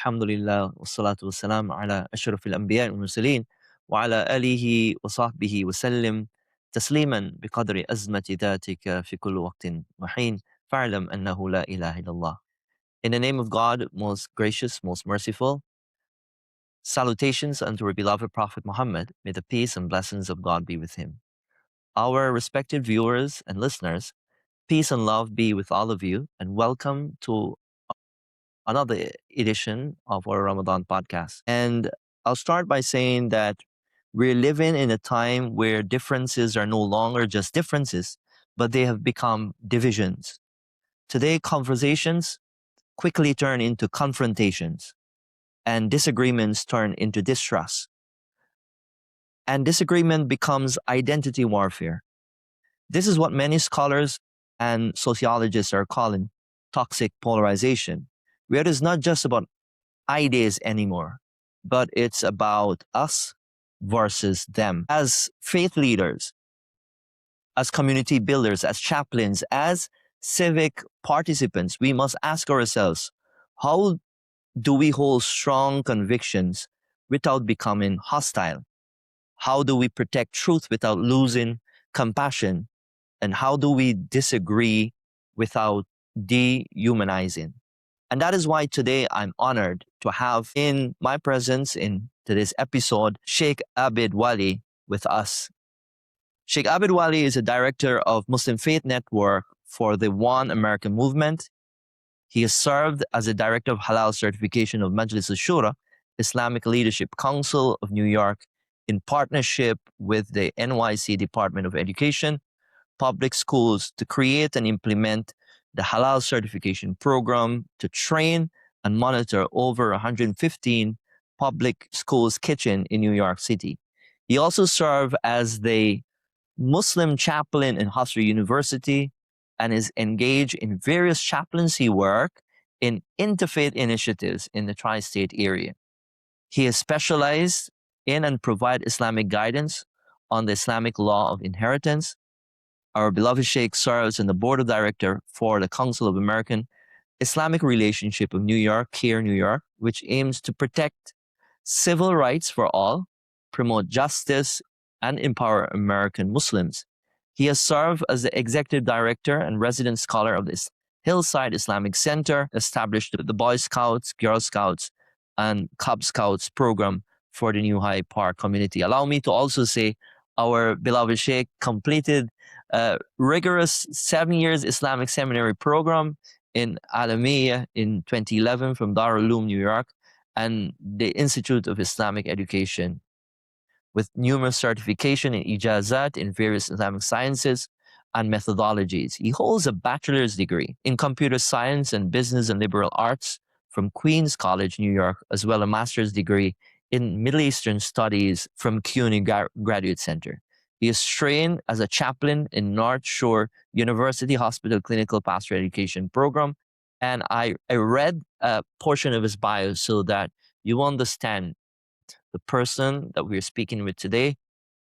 Alhamdulillah, wassalatu wassalam ala ashrafil anbiya wal mursaleen wa ala alihi wa sahbihi wa sallim tasliman biqadri azmati dhatika fi kulli waqtin wa heen fa'lam annahu la ilaha illallah. In the name of God, most gracious, most merciful, salutations unto our beloved Prophet Muhammad. May the peace and blessings of God be with him. Our respected viewers and listeners, peace and love be with all of you, and welcome to another edition of our Ramadan podcast. And I'll start by saying that we're living in a time where differences are no longer just differences, but they have become divisions. Today, conversations quickly turn into confrontations, and disagreements turn into distrust. And disagreement becomes identity warfare. This is what many scholars and sociologists are calling toxic polarization, where it is not just about ideas anymore, but it's about us versus them. As faith leaders, as community builders, as chaplains, as civic participants, we must ask ourselves, how do we hold strong convictions without becoming hostile? How do we protect truth without losing compassion? And how do we disagree without dehumanizing? And that is why today I'm honored to have in my presence in today's episode, Shaykh Ibad Wali with us. Shaykh Ibad Wali is a director of Muslim Faith Network for the One American Movement. He has served as a director of Halal certification of Majlis al-Shura, Islamic Leadership Council of New York, in partnership with the NYC Department of Education, public schools, to create and implement the Halal certification program to train and monitor over 115 public schools' kitchen in New York City. He also served as the Muslim chaplain in Hofstra University and is engaged in various chaplaincy work in interfaith initiatives in the tri-state area. He has specialized in and provide Islamic guidance on the Islamic law of inheritance. Our beloved Sheikh serves on the board of director for the Council of American Islamic Relationship of New York, CARE New York, which aims to protect civil rights for all, promote justice, and empower American Muslims. He has served as the executive director and resident scholar of this Hillside Islamic Center, established the Boy Scouts, Girl Scouts, and Cub Scouts program for the New High Park community. Allow me to also say our beloved Sheikh completed a rigorous 7 years Islamic seminary program in Alamiya in 2011 from Darul Uloom, New York, and the Institute of Islamic Education, with numerous certification in ijazat in various Islamic sciences and methodologies. He holds a bachelor's degree in computer science and business and liberal arts from Queens College, New York, as well as a master's degree in Middle Eastern Studies from CUNY Graduate Center. He is trained as a chaplain in North Shore University Hospital Clinical Pastoral Education Program. And I read a portion of his bio so that you understand the person that we're speaking with today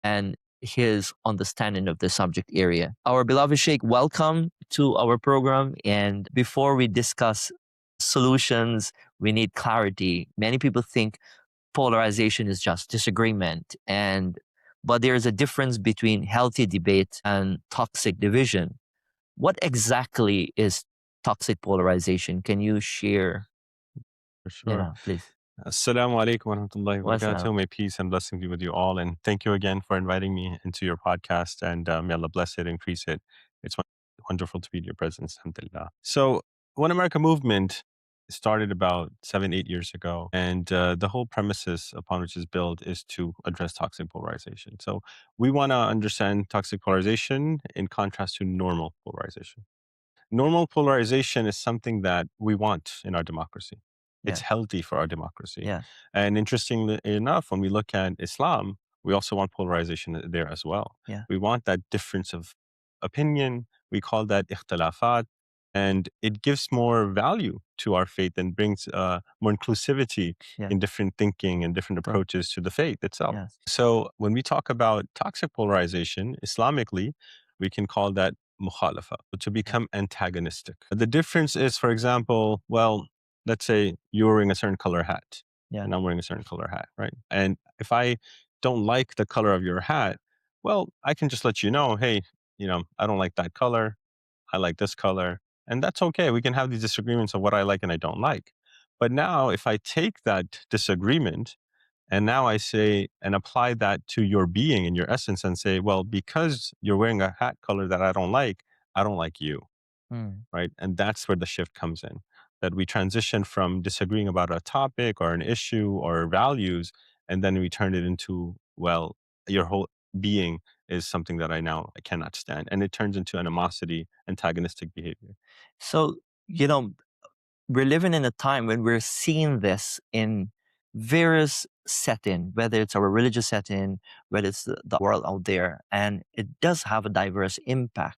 and his understanding of the subject area. Our beloved Sheikh, welcome to our program. And before we discuss solutions, we need clarity. Many people think polarization is just disagreement, but there is a difference between healthy debate and toxic division. What exactly is toxic polarization? Can you share? For sure. Yeah, please. Assalamu alaikum wa rahmatullahi wa Wassalam. barakatuh. May peace and blessings be with you all. And thank you again for inviting me into your podcast. And may Allah bless it, increase it. It's wonderful to be in your presence. Alhamdulillah. So, One America movement started about 7-8 years ago. And the whole premises upon which it's built is to address toxic polarization. So, we want to understand toxic polarization in contrast to normal polarization. Normal polarization is something that we want in our democracy. It's Yeah. healthy for our democracy. Yeah. And interestingly enough, when we look at Islam, we also want polarization there as well. Yeah. We want that difference of opinion. We call that ikhtilafat. And it gives more value to our faith and brings more inclusivity Yeah. in different thinking and different approaches to the faith itself. Yes. So when we talk about toxic polarization, Islamically, we can call that mukhalafa, to become antagonistic. The difference is, for example, well, let's say you're wearing a certain color hat Yeah. and I'm wearing a certain color hat, right? And if I don't like the color of your hat, well, I can just let you know, hey, I don't like that color. I like this color. And that's okay. We can have these disagreements of what I like and I don't like. But now, if I take that disagreement and now I say and apply that to your being and your essence and say, well, because you're wearing a hat color that I don't like you, Mm. right? And that's where the shift comes in, that we transition from disagreeing about a topic or an issue or values, and then we turn it into, well, your whole being is something that I cannot stand. And it turns into animosity, antagonistic behavior. So, you know, we're living in a time when we're seeing this in various setting, whether it's our religious setting, whether it's the world out there, and it does have a diverse impact.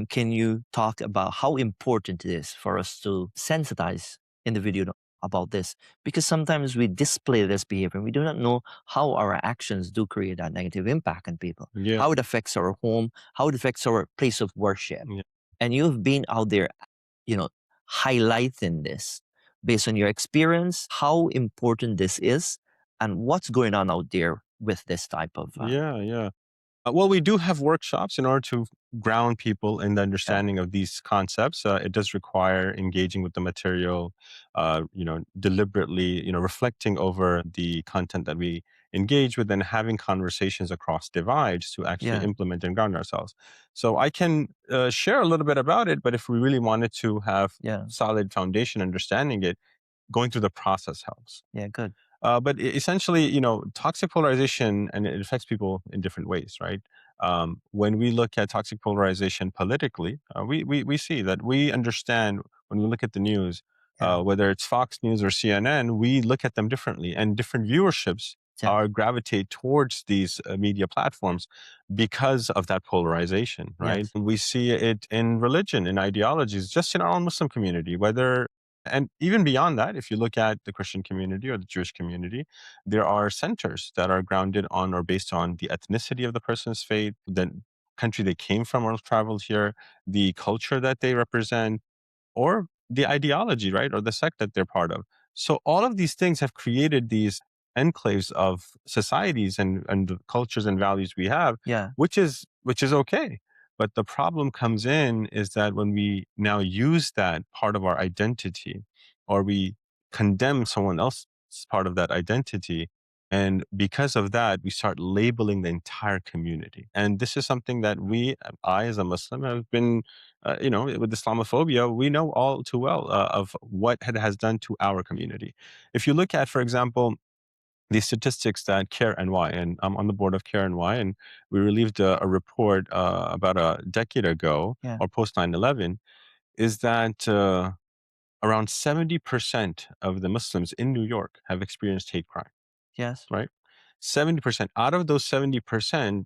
Can you talk about how important it is for us to sensitize individual about this? Because sometimes we display this behavior and we do not know how our actions do create that negative impact on people, Yeah. how it affects our home, how it affects our place of worship. Yeah. And you've been out there, you know, highlighting this based on your experience, how important this is, and what's going on out there with this type of, Yeah. Yeah. Well, we do have workshops in order to ground people in the yeah, understanding of these concepts. It does require engaging with the material, deliberately, reflecting over the content that we engage with and having conversations across divides to actually yeah, implement and ground ourselves. So I can share a little bit about it, but if we really wanted to have yeah, solid foundation understanding it, going through the process helps. yeah, good. Essentially, toxic polarization, and it affects people in different ways, right? When we look at toxic polarization politically, we see that we understand when we look at the news, Yeah, whether it's Fox News or CNN, we look at them differently, and different viewerships yeah, are gravitate towards these media platforms because of that polarization, right? yes, We see it in religion, in ideologies, just in our own Muslim community, whether and even beyond that, if you look at the Christian community or the Jewish community, there are centers that are grounded on or based on the ethnicity of the person's faith, the country they came from or traveled here, the culture that they represent, or the ideology, right? Or the sect that they're part of. So all of these things have created these enclaves of societies and the cultures and values we have, yeah, which is okay. But the problem comes in is that when we now use that part of our identity, or we condemn someone else's part of that identity, and because of that, we start labeling the entire community. And this is something that I as a Muslim, have been with Islamophobia, we know all too well of what it has done to our community. If you look at, for example, the statistics that Care NY, and I'm on the board of Care NY, and we released a report about a decade ago, yeah, or post 9/11, is that around 70% of the Muslims in New York have experienced hate crime, yes, right? 70%. Out of those 70%,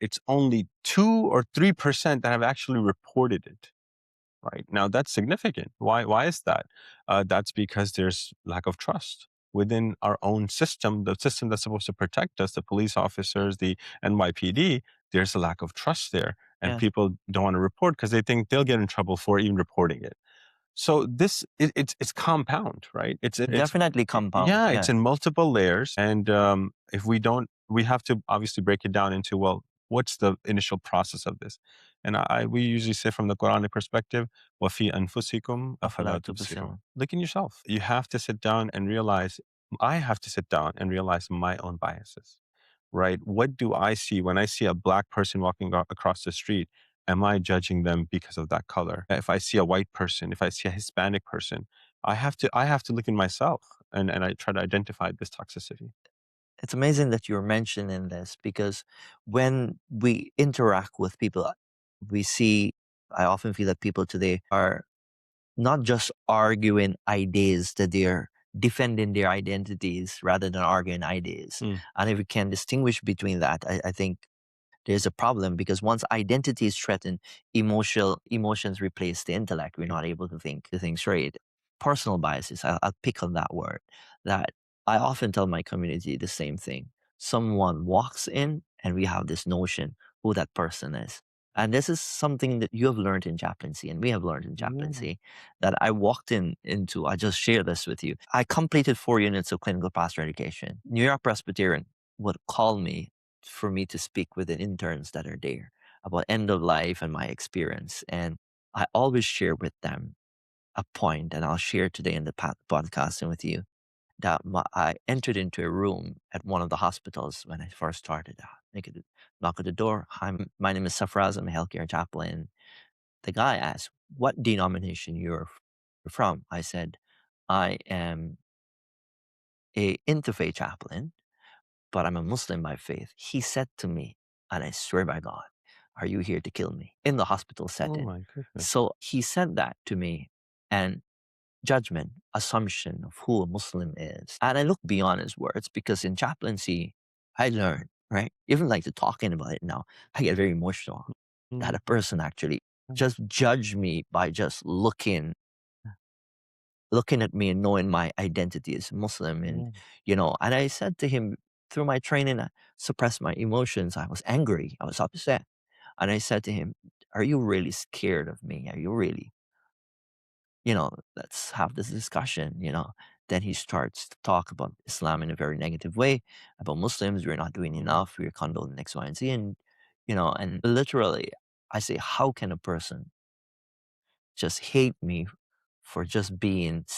it's only 2 or 3% that have actually reported it. Right. Now that's significant. Why is that? That's because there's lack of trust within our own system, the system that's supposed to protect us, the police officers, the NYPD. There's a lack of trust there, and yes. people don't want to report because they think they'll get in trouble for even reporting it. So it's compound, right? Definitely compound. Yeah, it's Yeah. in multiple layers, and if we don't, we have to obviously break it down into, well, what's the initial process of this? And we usually say from the Quranic perspective, وَفِي أَنفُسِكُمْ أفلا أَفَلَا تُبْصِرُونَ. تبصرون. Look in yourself. You have to sit down and realize. I have to sit down and realize my own biases, right? What do I see when I see a black person walking across the street? Am I judging them because of that color? If I see a white person, if I see a Hispanic person, I have to look in myself, and I try to identify this toxicity. It's amazing that you're mentioning this because when we interact with people, we see, I often feel that people today are not just arguing ideas, that they're defending their identities rather than arguing ideas. Mm, And if we can distinguish between that, I think there's a problem because once identity is threatened, emotions replace the intellect. We're mm. not able to think straight. Personal biases. I'll pick on that word. That I often tell my community the same thing. Someone walks in, and we have this notion who that person is. And this is something that you have learned in chaplaincy, and we have learned in Yeah. chaplaincy, that I walked into. I just share this with you. I completed 4 units of clinical pastoral education. New York Presbyterian would call me for me to speak with the interns that are there about end of life and my experience. And I always share with them a point, and I'll share today in the podcast and with you, that I entered into a room at one of the hospitals when I first started. Make it knock at the door. Hi, my name is Safraz. I'm a healthcare chaplain. The guy asked, "What denomination you're from?" I said, "I am a interfaith chaplain, but I'm a Muslim by faith." He said to me, and I swear by God, "Are you here to kill me?" In the hospital Oh setting. my goodness. So he said that to me, and judgment, assumption of who a Muslim is. And I look beyond his words because in chaplaincy, I learned, right? Even like to talking about it now, I get very emotional that Mm, a person actually mm, just judge me by just looking at me and knowing my identity as Muslim. And, yeah. and I said to him through my training, I suppressed my emotions. I was angry. I was upset. And I said to him, "Are you really scared of me? Are you really, let's have this discussion?" Then he starts to talk about Islam in a very negative way, about Muslims, we're not doing Mm, enough, we're condoning X, Y, and Z. And literally, I say, how can a person just hate me for just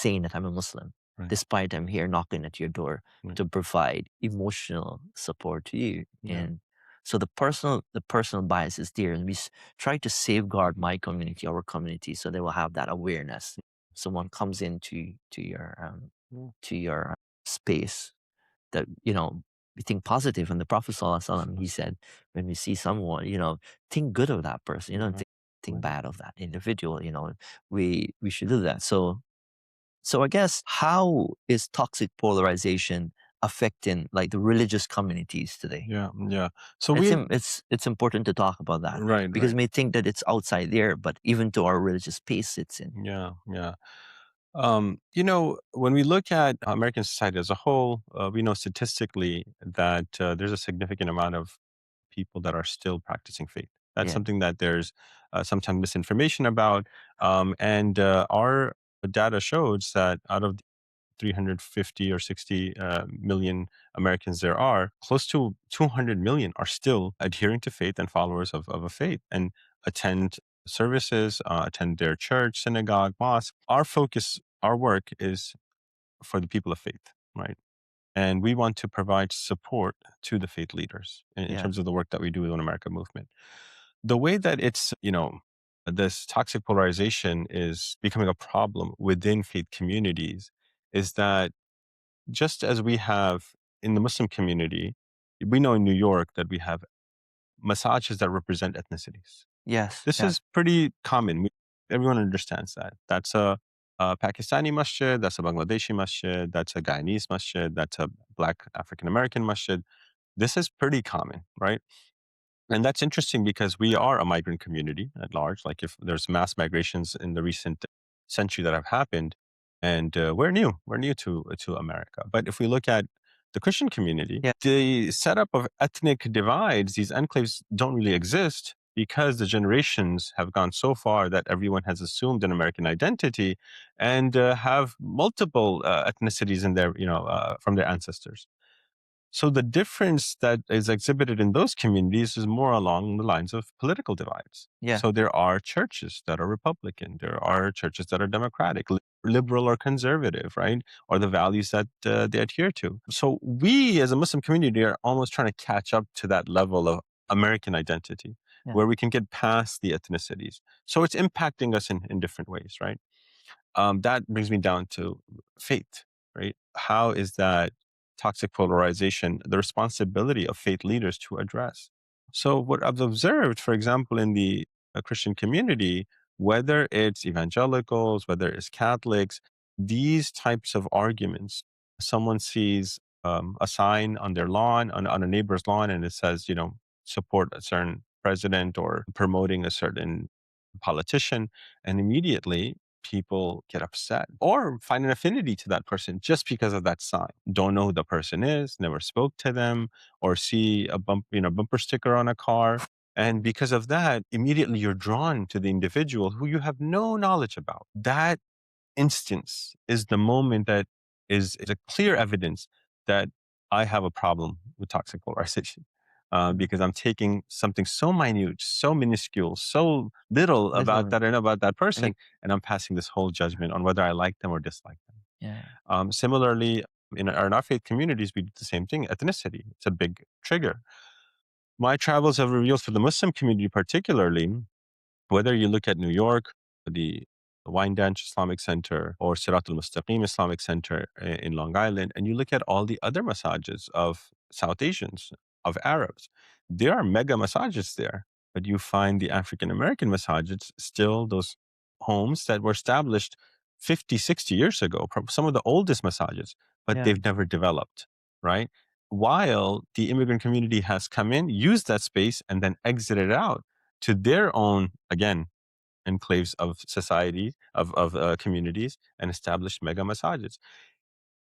saying that I'm a Muslim, right. despite I'm here knocking at your door Right. to provide emotional support to you. Yeah. And so the personal bias is there, and try to safeguard my community, our community, so they will have that awareness. Someone comes into Yeah. to your space, that we think positive. And the Prophet ﷺ, he said, when we see someone, think good of that person. Yeah. Think Right. bad of that individual. We should do that. So I guess, how is toxic polarization affecting like the religious communities today? Yeah. Yeah. So It's we. im- it's it's important to talk about that, Right. because Right. we may think that it's outside there, but even to our religious space, it's in. Yeah. Yeah. When we look at American society as a whole, we know statistically that there's a significant amount of people that are still practicing faith. That's Yeah. something that there's sometimes misinformation about. And our data shows that out of 350 or 60 million Americans there are, close to 200 million are still adhering to faith and followers of a faith and attend services, attend their church, synagogue, mosque. Our focus, our work is for the people of faith, right? And we want to provide support to the faith leaders in Yeah. terms of the work that we do with One America movement. The way that this toxic polarization is becoming a problem within faith communities is that just as we have in the Muslim community, we know in New York that we have massages that represent ethnicities. Yes. This Yeah. is pretty common. Everyone understands that. That's a Pakistani masjid, that's a Bangladeshi masjid, that's a Guyanese masjid, that's a Black African American masjid. This is pretty common, right? And that's interesting because we are a migrant community at large. Like if there's mass migrations in the recent century that have happened, and we're new to America. But if we look at the Christian community, Yeah. the setup of ethnic divides, these enclaves don't really exist because the generations have gone so far that everyone has assumed an American identity and have multiple ethnicities in their, from their ancestors. So the difference that is exhibited in those communities is more along the lines of political divides. Yeah. So there are churches that are Republican, there are churches that are Democratic, liberal or conservative, right? Or the values that they adhere to. So we as a Muslim community are almost trying to catch up to that level of American identity Yeah. where we can get past the ethnicities. So it's impacting us in different ways, right? That brings me down to faith, right? How is that toxic polarization the responsibility of faith leaders to address? So, what I've observed, for example, in the Christian community, whether it's evangelicals, whether it's Catholics, these types of arguments, someone sees a sign on their lawn, on a neighbor's lawn, and it says, support a certain president or promoting a certain politician, and immediately people get upset or find an affinity to that person just because of that sign. Don't know who the person is, never spoke to them, or see a bumper sticker on a car, And because of that, immediately you're drawn to the individual who you have no knowledge about. That instance is the moment that is a clear evidence that I have a problem with toxic polarization. Mhm. Because I'm taking something so minute, so minuscule, so little about Little, that I know about that and person, it, and I'm passing this whole judgment on whether I like them or dislike them. yeah, Similarly, in our faith communities, we do the same thing. Ethnicity, it's a big trigger. My travels have revealed for the Muslim community, particularly, whether you look at New York, the Wine Dance Islamic Center, or Sirat al Mustaqim Islamic Center in Long Island, and you look at all the other massages of South Asians, of Arabs, there are mega massages there. But you find the African American massages still those homes that were established 50, 60 years ago, some of the oldest massages, but yeah, they've never developed, right? While the immigrant community has come in, used that space, and then exited out to their own, again, enclaves of society, of communities, and established mega massages.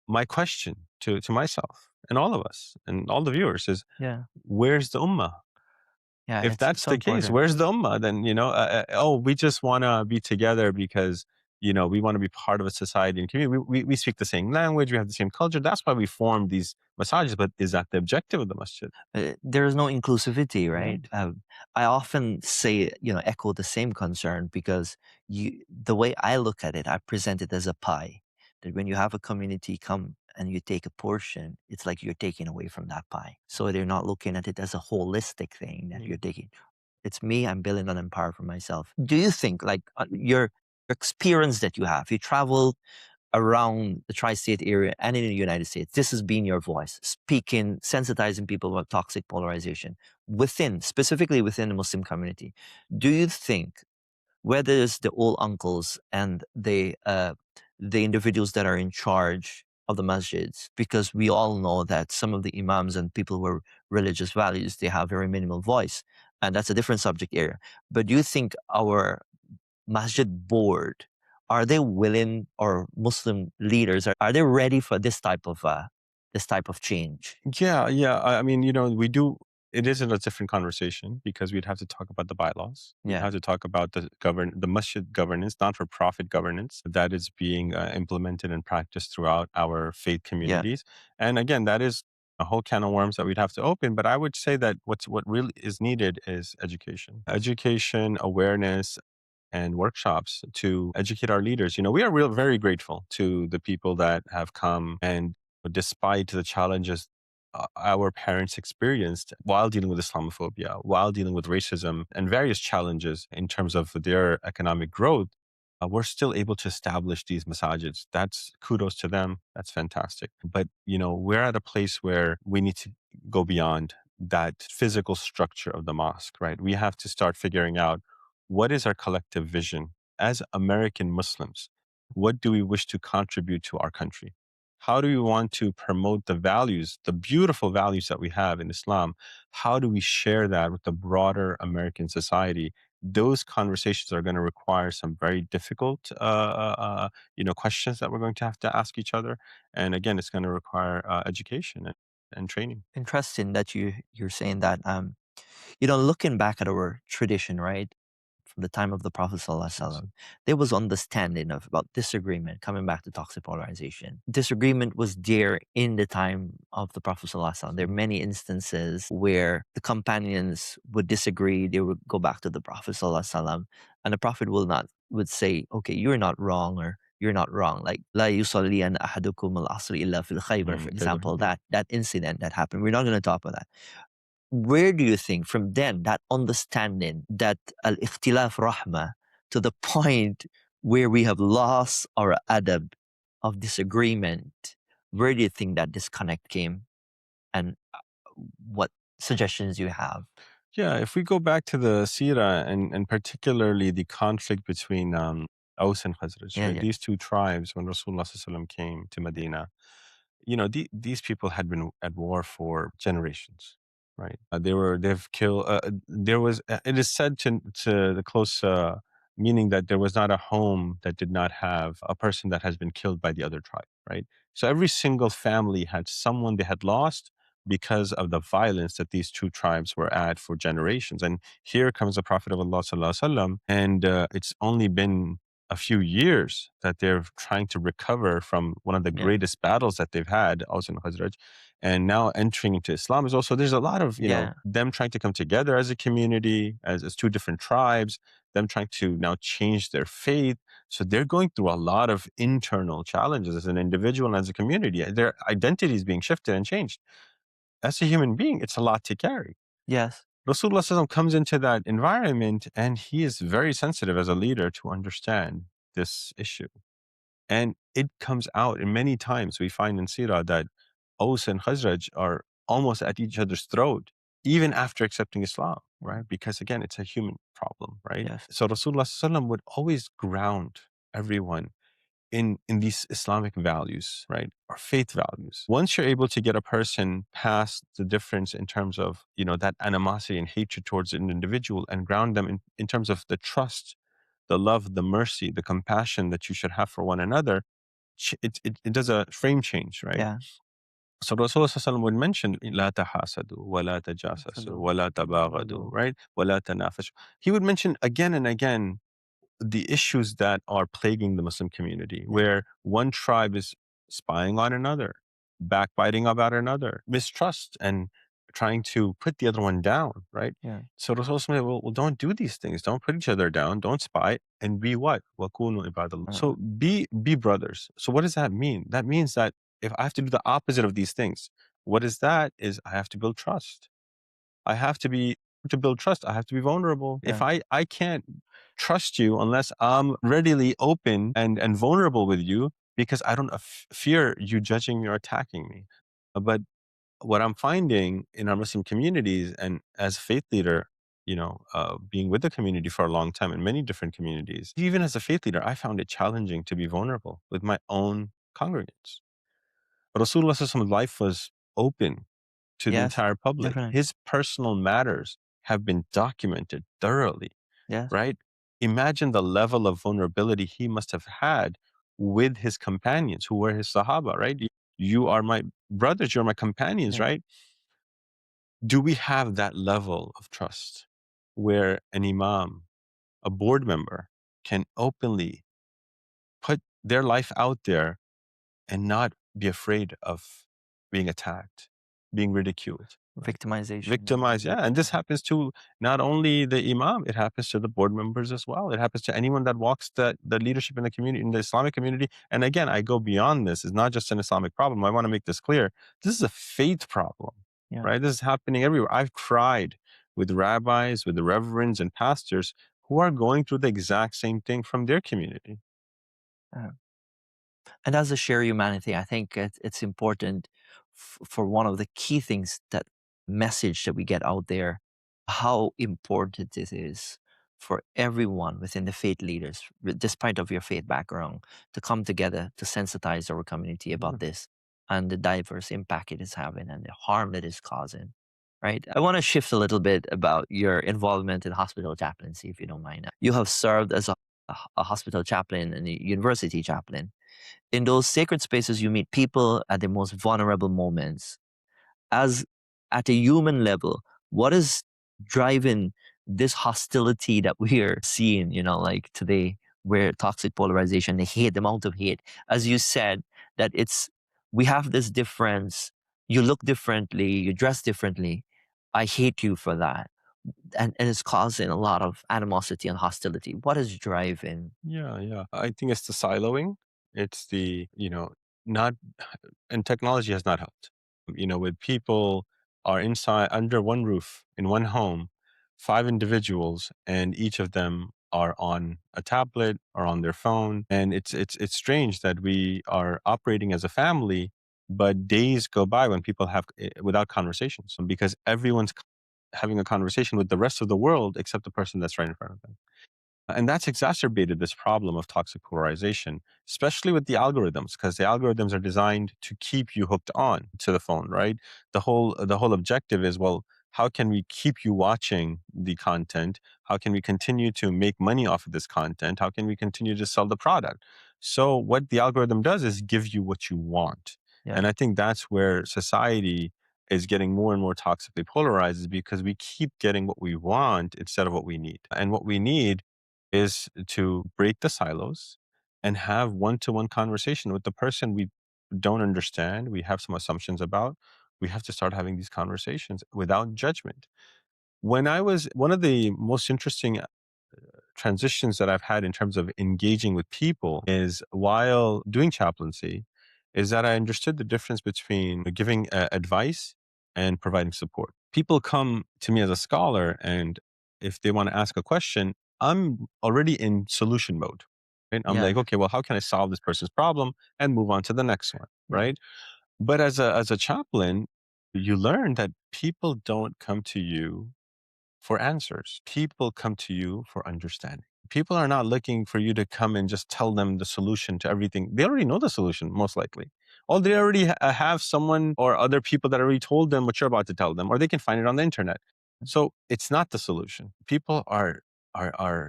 My question to myself and all of us and all the viewers is, yeah, where's the ummah? yeah. If It's that's so the case, important. where's the ummah? Then, oh, we just want to be together because, we want to be part of a society and community. We speak the same language, we have the same culture. That's why we form these massages. But is that the objective of the masjid? There is no inclusivity, Yeah. right? I often say, echo the same concern because the way I look at it, I present it as a pie. That when you have a community come and you take a portion, it's like you're taking away from that pie. So they're not looking at it as a holistic thing that you're Mm. taking. It's me. I'm building an empire for myself. Do you think, like, your experience that you have, you travel around the tri-state area and in the United States, this has been your voice, speaking, sensitizing people about toxic polarization specifically within the Muslim community. Do you think whether it's the old uncles and the individuals that are in charge of the masjids, because we all know that some of the imams and people with religious values, they have very minimal voice, and that's a different subject area. But do you think our masjid board, are they willing, or Muslim leaders, are they ready for this type of change? Yeah, yeah. I mean, we do. It is a different conversation because we'd have to talk about the bylaws. We'd Yeah, have to talk about the masjid governance, not for profit governance that is being implemented and practiced throughout our faith yeah. communities. And again, that is a whole can of worms that we'd have to open. But I would say that what really is needed is education, awareness, and workshops to educate our leaders. We are very grateful to the people that have come, and despite the challenges our parents experienced while dealing with Islamophobia, while dealing with racism and various challenges in terms of their economic growth, we're still able to establish these masajids. That's kudos to them. That's fantastic. But, we're at a place where we need to go beyond that physical structure of the mosque, right? We have to start figuring out what is our collective vision as American Muslims? What do we wish to contribute to our country? How do we want to promote the values, the beautiful values that we have in Islam? How do we share that with the broader American society? Those conversations are going to require some very difficult, questions that we're going to have to ask each other. And again, it's going to require education and training. Interesting that you're saying that. Looking back at our tradition, right, from the time of the Prophet Yes. ﷺ, there was understanding of about disagreement. Coming back to toxic polarization, disagreement was there in the time of the Prophet ﷺ. There are many instances where the companions would disagree. They would go back to the Prophet ﷺ, and the Prophet would say, "Okay, you're not wrong," or "You're not wrong." Like "La yusalliyan ahadukum al-asr illa fil khaybar," for example. That incident that happened. We're not going to talk about that. Where do you think from then that understanding that al-ikhtilaf rahma, to the point where we have lost our adab of disagreement, where do you think that disconnect came, and what suggestions you have? Yeah, if we go back to the Sira, and particularly the conflict between Aus and Khazraj, Yeah, right? yeah. These two tribes, when Rasulullah SAW came to Medina, these people had been at war for generations, right? They've killed. There was. It is said to the close meaning that there was not a home that did not have a person that has been killed by the other tribe, right? So every single family had someone they had lost, because of the violence that these two tribes were at for generations. And here comes the Prophet of Allah sallallahu alaihi wasallam, and it's only been a few years that they're trying to recover from one of the Yeah. greatest battles that they've had, Aus and Khazraj, and now entering into Islam is also, there's a lot of, Yeah. them trying to come together as a community, as two different tribes, them trying to now change their faith. So they're going through a lot of internal challenges as an individual and as a community. Their identity is being shifted and changed. As a human being, it's a lot to carry. Yes. Rasulullah SAW comes into that environment, and he is very sensitive as a leader to understand this issue. And it comes out, and many times we find in Sirah that Aus and Khazraj are almost at each other's throat, even after accepting Islam, right? Because again, it's a human problem, right? Yes. So Rasulullah SAW would always ground everyone in these Islamic values, right? Or faith values. Once you're able to get a person past the difference in terms of, that animosity and hatred towards an individual, and ground them in terms of the trust, the love, the mercy, the compassion that you should have for one another, it does a frame change, right? Yeah. So Rasulullah SAW would mention, لا تحاسدوا ولا تجاسسوا Absolutely. ولا تباغضوا, right? ولا تنافسوا. He would mention again and again the issues that are plaguing the Muslim community, Yeah. where one tribe is spying on another, backbiting about another, mistrust, and trying to put the other one down, right? Yeah. So Rasulullah said, well, don't do these things. Don't put each other down. Don't spy. And be what? وَكُونُوا عِبَادَ اللَّهِ. So be brothers. So what does that mean? That means that if I have to do the opposite of these things, what is that? Is I have to build trust. I have to be to build trust. I have to be vulnerable. If Yeah. I can't trust you unless I'm readily open and vulnerable with you, because I don't fear you judging me or attacking me. But what I'm finding in our Muslim communities, and as faith leader, being with the community for a long time in many different communities, even as a faith leader, I found it challenging to be vulnerable with my own congregants. Rasulullah's life was open to the Yes. entire public. Definitely. His personal matters have been documented thoroughly, Yes. right? Imagine the level of vulnerability he must have had with his companions who were his Sahaba, right? You are my brothers, you're my companions, Yeah. right? Do we have that level of trust where an imam, a board member, can openly put their life out there and not be afraid of being attacked, being ridiculed? Victimization. Victimized, yeah. And this happens to not only the imam, it happens to the board members as well. It happens to anyone that walks the leadership in the community, in the Islamic community. And again, I go beyond this. It's not just an Islamic problem. I want to make this clear. This is a faith problem, Yeah. right? This is happening everywhere. I've cried with rabbis, with the reverends and pastors who are going through the exact same thing from their community. Uh, and as a share humanity, I think it's important for one of the key things, that message that we get out there, how important it is for everyone within the faith leaders, despite of your faith background, to come together to sensitize our community about Yeah. this and the diverse impact it is having and the harm that it's causing. Right. I want to shift a little bit about your involvement in hospital chaplaincy, if you don't mind. You have served as a hospital chaplain and a university chaplain. In those sacred spaces, you meet people at their most vulnerable moments. As at a human level, what is driving this hostility that we're seeing, like today, where toxic polarization, the hate, the amount of hate, as you said, that we have this difference. You look differently, you dress differently. I hate you for that. And it's causing a lot of animosity and hostility. What is driving? Yeah, yeah. I think it's the siloing. It's the, not, and technology has not helped. With people are inside under one roof in one home, five individuals, and each of them are on a tablet or on their phone. And it's strange that we are operating as a family, but days go by when people have without conversations, because everyone's having a conversation with the rest of the world except the person that's right in front of them. And that's exacerbated this problem of toxic polarization, especially with the algorithms, because the algorithms are designed to keep you hooked on to the phone, right? The whole objective is, well, how can we keep you watching the content? How can we continue to make money off of this content? How can we continue to sell the product? So what the algorithm does is give you what you want. Yeah. And I think that's where society is getting more and more toxically polarized is because we keep getting what we want instead of what we need. And what we need is to break the silos and have one-to-one conversation with the person we don't understand, we have some assumptions about. We have to start having these conversations without judgment. When I was one of the most interesting transitions that I've had in terms of engaging with people is while doing chaplaincy, is that I understood the difference between giving advice and providing support. People come to me as a scholar, and if they want to ask a question, I'm already in solution mode. Right? I'm Yeah, like, okay, well, how can I solve this person's problem and move on to the next one? yeah. Right. But as a chaplain, you learn that people don't come to you for answers. People come to you for understanding. People are not looking for you to come and just tell them the solution to everything. They already know the solution, most likely. Or they already have someone or other people that already told them what you're about to tell them, or they can find it on the internet. So it's not the solution. People are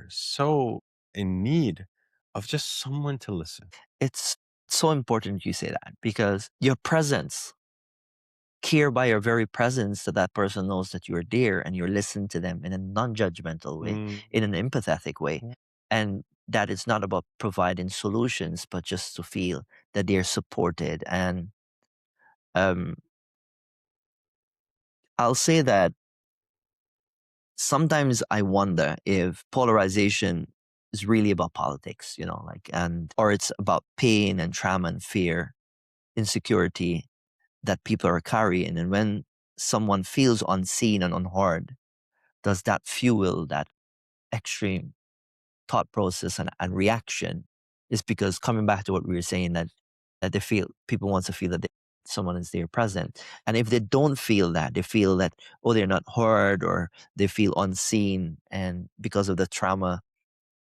so in need of just someone to listen. It's so important you say that because your presence, care by your very presence that that person knows that you're there and you're listening to them in a non-judgmental way, Mm. in an empathetic way. And that it's not about providing solutions, but just to feel that they're supported. And um, I'll say that sometimes I wonder if polarization is really about politics, like, and or it's about pain and trauma and fear, insecurity that people are carrying. And when someone feels unseen and unheard, does that fuel that extreme thought process and reaction? Is because coming back to what we were saying, that they feel people want to feel that someone is there present, and if they don't feel that, they feel that, oh, they're not heard, or they feel unseen, and because of the trauma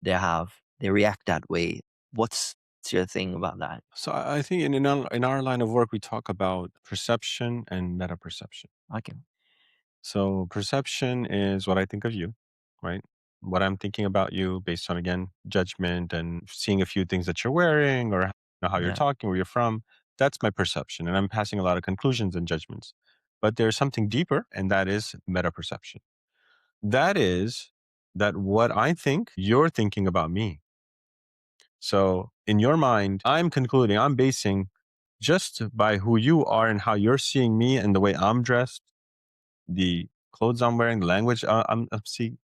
they have, they react that way. What's your thing about that? So I think in our line of work, we talk about perception and meta perception. Okay. So perception is what I think of you, right? What I'm thinking about you based on, again, judgment and seeing a few things that you're wearing or how you're Yeah. talking, where you're from. That's my perception. And I'm passing a lot of conclusions and judgments. But there's something deeper, and that is meta perception. That is that what I think you're thinking about me. So in your mind, I'm concluding, I'm basing just by who you are and how you're seeing me and the way I'm dressed, the clothes I'm wearing, the language I'm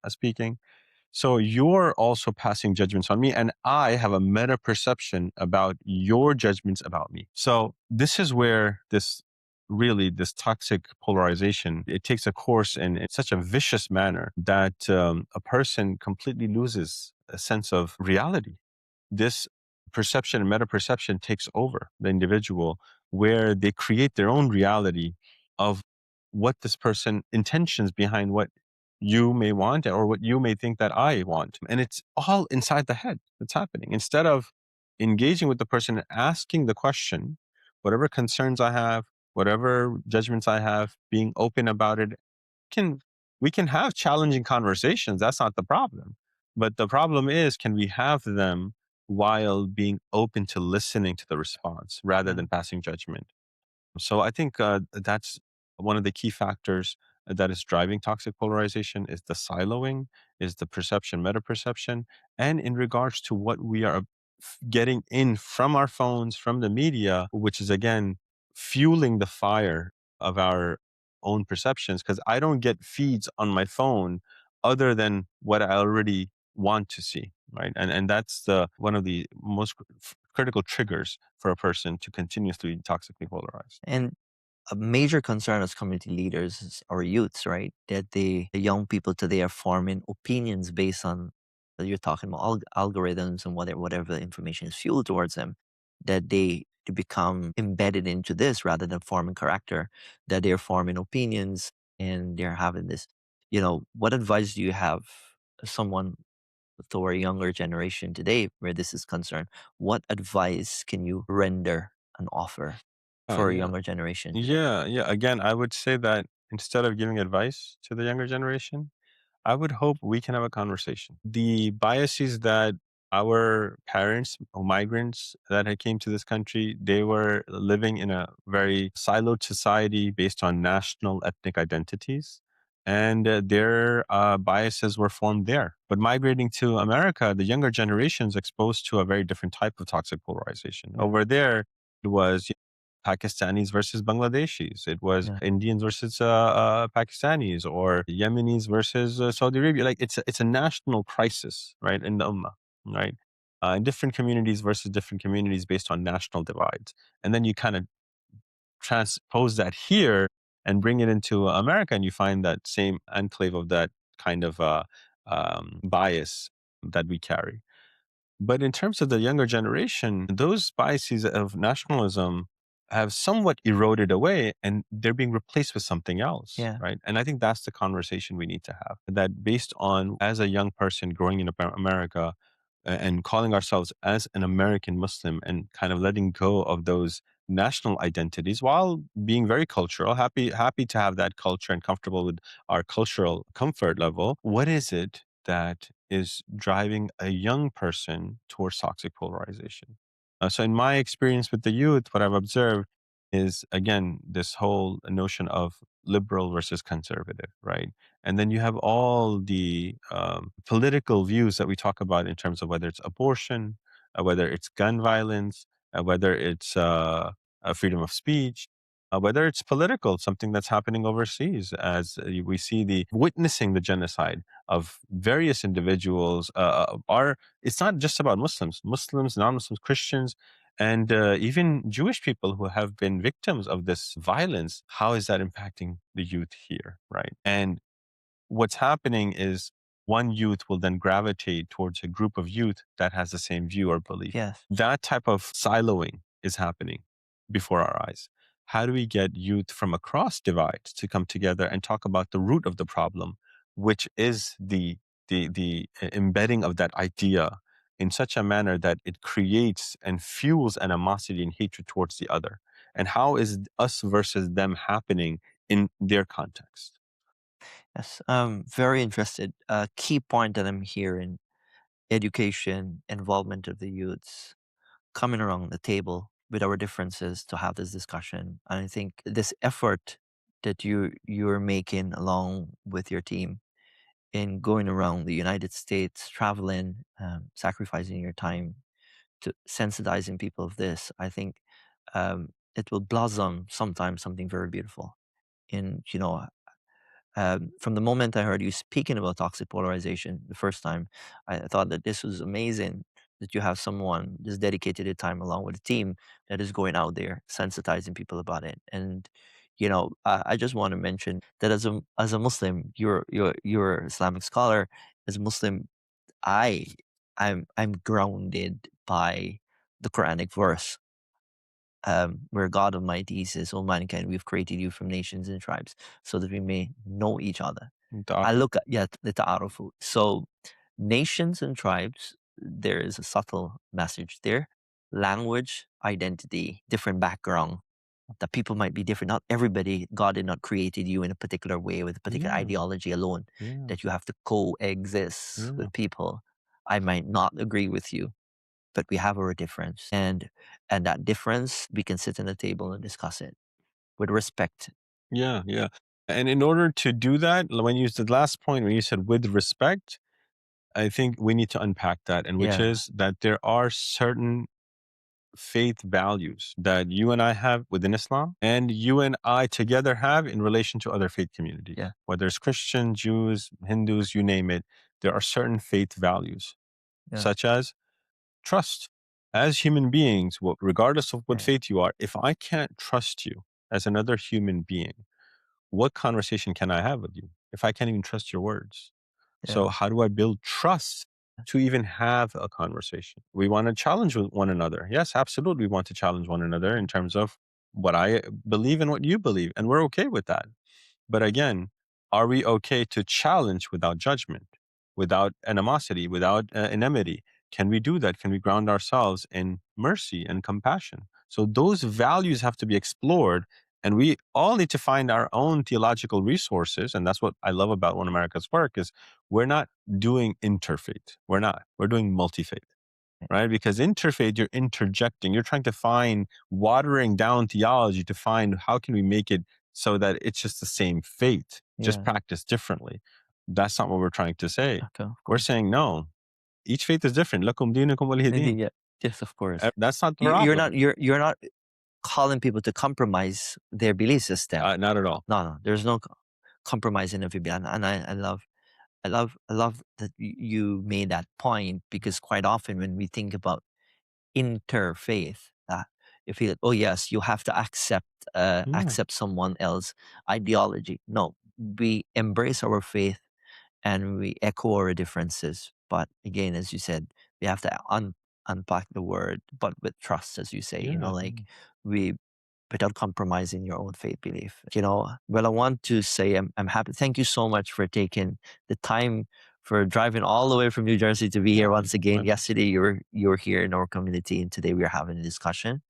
speaking. So you're also passing judgments on me, and I have a meta perception about your judgments about me. So this is where this toxic polarization, it takes a course in such a vicious manner that a person completely loses a sense of reality. This perception and meta perception takes over the individual, where they create their own reality of what this person intentions behind what you may want or what you may think that I want. And it's all inside the head that's happening. Instead of engaging with the person and asking the question, whatever concerns I have, whatever judgments I have, being open about it, can we can have challenging conversations. That's not the problem. But the problem is, can we have them while being open to listening to the response rather Yeah. than passing judgment? So I think that's one of the key factors that is driving toxic polarization is the siloing, is the perception, meta perception, and in regards to what we are getting in from our phones, from the media, which is again fueling the fire of our own perceptions. Because I don't get feeds on my phone other than what I already want to see, right? And that's the one of the most critical triggers for a person to continuously be toxically polarized. And a major concern as community leaders is our youths, right? That the young people today are forming opinions based on, you're talking about algorithms and whatever information is fueled towards them, that they become embedded into this rather than forming character, that they're forming opinions and they're having this. What advice do you have someone to our younger generation today where this is concerned? What advice can you render and offer for a Yeah. younger generation today? Yeah, yeah. Again, I would say that instead of giving advice to the younger generation, I would hope we can have a conversation. The biases that our parents, or migrants that had came to this country, they were living in a very siloed society based on national ethnic identities. And their biases were formed there. But migrating to America, the younger generations exposed to a very different type of toxic polarization. Yeah. Over there, it was Pakistanis versus Bangladeshis. It was Yeah. Indians versus Pakistanis, or Yemenis versus Saudi Arabia. Like it's a national crisis, right, in the ummah, right? In different communities versus different communities based on national divides. And then you kind of transpose that here and bring it into America, and you find that same enclave of that kind of bias that we carry. But in terms of the younger generation, those biases of nationalism have somewhat eroded away, and they're being replaced with something else, Yeah. right? And I think that's the conversation we need to have. That based on, as a young person growing in America, and calling ourselves as an American Muslim, and kind of letting go of those national identities while being very cultural, happy to have that culture and comfortable with our cultural comfort level. What is it that is driving a young person towards toxic polarization? So, in my experience with the youth, what I've observed is, again, this whole notion of liberal versus conservative, right? And then you have all the political views that we talk about in terms of whether it's abortion, whether it's gun violence, whether it's freedom of speech, whether it's political, something that's happening overseas, as we see the witnessing the genocide of various individuals. Are It's not just about Muslims, non-Muslims, Christians, and even Jewish people who have been victims of this violence. How is that impacting the youth here, right? And what's happening is one youth will then gravitate towards a group of youth that has the same view or belief. Yes. That type of siloing is happening before our eyes. How do we get youth from across divides to come together and talk about the root of the problem, which is the embedding of that idea in such a manner that it creates and fuels animosity and hatred towards the other? And how is us versus them happening in their context? Yes. Very interested. A key point that I'm hearing: education, involvement of the youths, coming around the table with our differences to have this discussion. And I think this effort that you're making along with your team in going around the United States, traveling, sacrificing your time to sensitizing people of this, I think it will blossom sometimes something very beautiful. In from the moment I heard you speaking about toxic polarization the first time, I thought that this was amazing that you have someone just dedicated their time along with a team that is going out there sensitizing people about it. And I just want to mention that as a Muslim, you're Islamic scholar. As a Muslim, I I'm grounded by the Quranic verse, where God Almighty says, "O mankind, we've created you from nations and tribes, so that we may know each other." I look at, yeah, the ta'arufu. So nations and tribes, there is a subtle message there. Language, identity, different background. That people might be different. Not everybody, God did not created you in a particular way with a particular Yeah, ideology alone. yeah, That you have to coexist yeah. with people. I might not agree with you, but we have our difference, and that difference we can sit in a table and discuss it with respect. Yeah, yeah. And in order to do that, when you used the last point, when you said with respect, I think we need to unpack that, and which Yeah. is that there are certain faith values that you and I have within Islam, and you and I together have in relation to other faith communities, Yeah. whether it's Christian, Jews, Hindus, you name it. There are certain faith values, Yeah. such as trust. As human beings, regardless of what Yeah. faith you are, if I can't trust you as another human being, what conversation can I have with you if I can't even trust your words? Yeah. So, how do I build trust to even have a conversation? We want to challenge with one another. Yes, absolutely. We want to challenge one another in terms of what I believe and what you believe. And we're okay with that. But again, are we okay to challenge without judgment, without animosity, without enmity? Can we do that? Can we ground ourselves in mercy and compassion? So those values have to be explored, and we all need to find our own theological resources. And that's what I love about One America's work is we're not doing interfaith. We're not. We're doing multi-faith. right? Because interfaith, you're interjecting, you're trying to find watering down theology to find how can we make it so that it's just the same faith, just Yeah. practiced differently. That's not what we're trying to say. Okay, of We're course. saying no, each faith is different. Lakum dinukum waliya din. Yeah. Yes, of course. That's not the You're problem. not you're not calling people to compromise their belief system. Not at all. No, no, there's no compromise in every belief, and I love that you made that point because quite often when we think about interfaith, you feel like, oh yes, you have to Yeah, accept someone else ideology. No, we embrace our faith and we echo our differences. But again, as you said, we have to unpack the word, but with trust, as you say, yeah, like we, without compromising your own faith belief. Well, I want to say I'm happy. Thank you so much for taking the time for driving all the way from New Jersey to be here yeah. once again. Yesterday you were here in our community, and today we're having a discussion.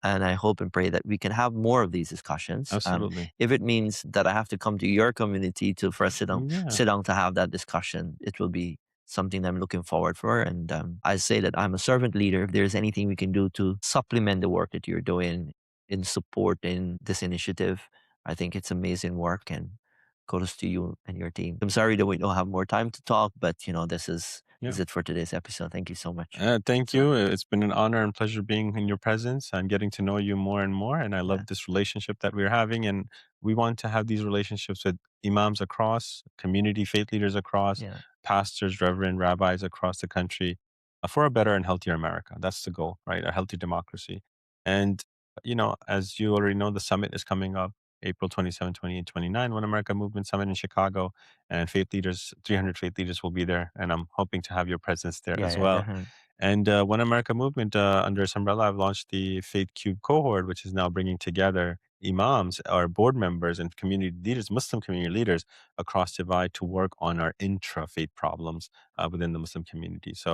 And I hope and pray that we can have more of these discussions. Absolutely. If it means that I have to come to your community to for us Yeah, sit down to have that discussion, it will be something that I'm looking forward for. And I say that I'm a servant leader. If there's anything we can do to supplement the work that you're doing in supporting this initiative, I think it's amazing work. And kudos to you and your team. I'm sorry that we don't have more time to talk, but this yeah. is it for today's episode. Thank you so much. Thank you. It's been an honor and pleasure being in your presence and getting to know you more and more. And I Yeah, love this relationship that we're having. And we want to have these relationships with imams across, community faith leaders across, yeah. pastors, reverend, rabbis across the country for a better and healthier America. That's the goal, right? A healthy democracy. And, as you already know, the summit is coming up April 27, 28, 29, One America Movement Summit in Chicago. And faith leaders, 300 faith leaders will be there. And I'm hoping to have your presence there Yeah, as yeah, well. definitely. And One America Movement, under its umbrella, I've launched the Faith Cube cohort, which is now bringing together imams, our board members, and community leaders, Muslim community leaders across Divide to work on our intra faith problems within the Muslim community. So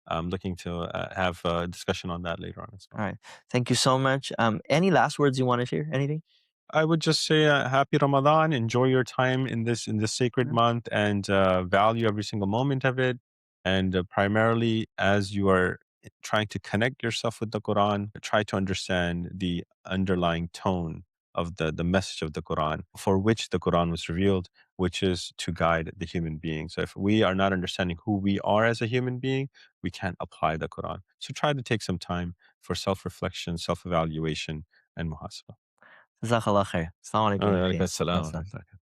I'm looking to have a discussion on that later on as well. All right. Thank you so much. Any last words you want to share? Anything? I would just say happy Ramadan. Enjoy your time in this sacred Mm. month and value every single moment of it. And primarily, as you are trying to connect yourself with the Quran, try to understand the underlying tone of the message of the Quran, for which the Quran was revealed, which is to guide the human being. So if we are not understanding who we are as a human being, we can't apply the Quran. So try to take some time for self-reflection, self-evaluation, and muhasabah. Jazakallah khair. Assalamu alaikum, ya akhi. Alaikum Ya assalam wa Ustaz. rahmatullah.